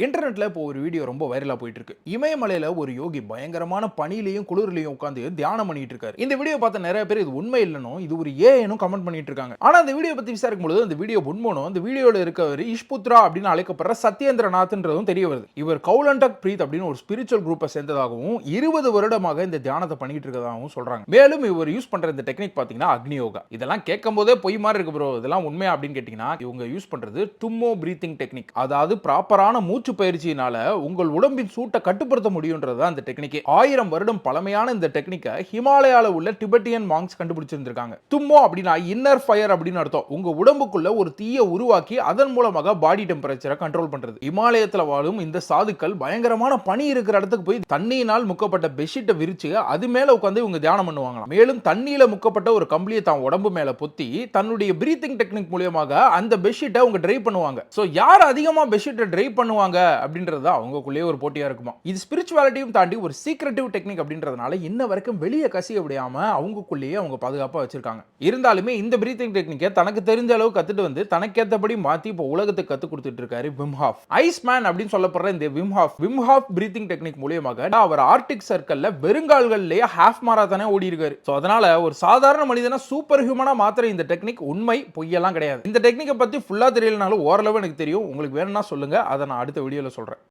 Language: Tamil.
இன்டர்நெட்ல இப்போ ஒரு வீடியோ ரொம்ப வைரலா போயிட்டு இருக்கு. இமயமலையில ஒரு யோகி பயங்கரமான பனியிலையும் குளிர்லையும் உட்கார்ந்து தியானம் பண்ணிட்டு இருக்காரு. இந்த வீடியோ பார்த்த நிறைய பேர் இது உண்மை இல்லனும் இது ஒரு ஏஐனும் கமெண்ட் பண்ணிட்டு இருக்காங்க. ஆனா அந்த வீடியோ பத்தி விசாரிக்கும் பொழுது அந்த வீடியோ உண்மைனும் அந்த வீடியோல இருக்கவர் இஷ்புத்ரா அப்படின்னு அழைக்கப்படுற சத்யேந்திரநாத்ன்றதும் தெரிய வருது. இவர் கவுலண்டக் பிரீத் அப்படின்னு ஒரு ஸ்பிரிச்சுவல் குரூப்பை சேர்ந்ததாகவும் 20 வருடமாக இந்த தியானத்தை பண்ணிட்டு இருக்கதாகவும் சொல்றாங்க. மேலும் இவர் யூஸ் பண்ற இந்த டெக்னிக் பாத்தீங்கன்னா அக்னி யோகா. இதெல்லாம் கேட்கும் போதே பொய் மாதிரி இருக்கு ப்ரோ. இதெல்லாம் உண்மையா அப்படின்னு கேட்டீங்கன்னா இவங்க யூஸ் பண்றது தும்மோ பிரீத்திங் டெக்னிக். அதாவது ப்ராப்பரான மூச்சு பயிற்சியினால உங்கள் உடம்பின் சூட்டை கட்டுப்படுத்த முடியும்ன்றது அந்த டெக்னிக். 1000 வருடம் பழமையான இந்த டெக்னிக்கை ஹிமாலயால உள்ள டிபெட்டியன் மாங்க்ஸ் கண்டுபிடிச்சிருக்காங்க. தும்மோ அப்படினா இன்னர் ஃபயர் அப்படின்னு அர்த்தம். உங்க உடம்புக்குள்ள ஒரு தீயை உருவாக்கி அதன் மூலமாக பாடி டெம்பரேச்சரை கண்ட்ரோல் பண்றது. இமாலயத்துல வாழும் இந்த சாதுக்கள் பயங்கரமான பனி இருக்கிற இடத்துக்கு போய் தண்ணியினால் முக்கப்பட்ட பெட்ஷீட்டை விரிச்சு அது மேல உட்கார்ந்து இவங்க தியானம் பண்ணுவாங்க. மேலும் தண்ணியில முக்கப்பட்ட ஒரு கம்பளியை தான் உடம்பு மேல பொத்தி தன்னுடைய பிரீத்திங் டெக்னிக் மூலமாக அந்த பெட்ஷீட்டை அவங்க ட்ரை பண்ணுவாங்க. சோ யார் அதிகமா பெட்ஷீட்டை ட்ரை பண்ணுவாங்க அப்படின்றது அவங்களுக்குள்ளே ஒரு போட்டியா இருக்குமா. இது ஸ்பிரிச்சுவாலிட்டியும் தாண்டி ஒரு சீக்ரெட்டிவ் டெக்னிக் அப்படின்றதுனால இன்ன வரைக்கும் வெளியே கசிய விடாம அவங்களுக்குள்ளேயே அவங்க பாதுகாப்பா வச்சிருக்காங்க. இருந்தாலுமே இந்த பிரீத்திங் டெக்னிக்கை தனக்கு தெரிஞ்ச அளவு கத்துட்டு வந்து தனக்கேற்றபடி மாத்தி இப்போ உலகத்துக்கு கத்து கொடுத்துட்டு இருக்காரு விம் ஹாஃப். ஐஸ் மேன் அப்படின்னு சொல்லப்படுற இந்த விம் ஹாஃப் பிரீத்திங் டெக்னிக் மூலமாக அவர் ஆர்டிக் சர்க்கிள்ல வெறுங்கால்கள்லயே ஹாஃப் மாராத்தானே ஓடி இருக்காரு. சோ அதனால ஒரு சாதாரண மனிதனா சூப்பர் ஹியூமனா மாத்திர இந்த டெக்னிக் உண்மை பொய்யெல்லாம் கிடையாது. இந்த டெக்னிக்கை பத்தி ஃபுல்லா தெரியலனாலும் ஓரளவு எனக்கு தெரியும். உங்களுக்கு வேணும்னா சொல்லுங்க, அதை நான் அடுத்த வீடியோல சொல்றேன்.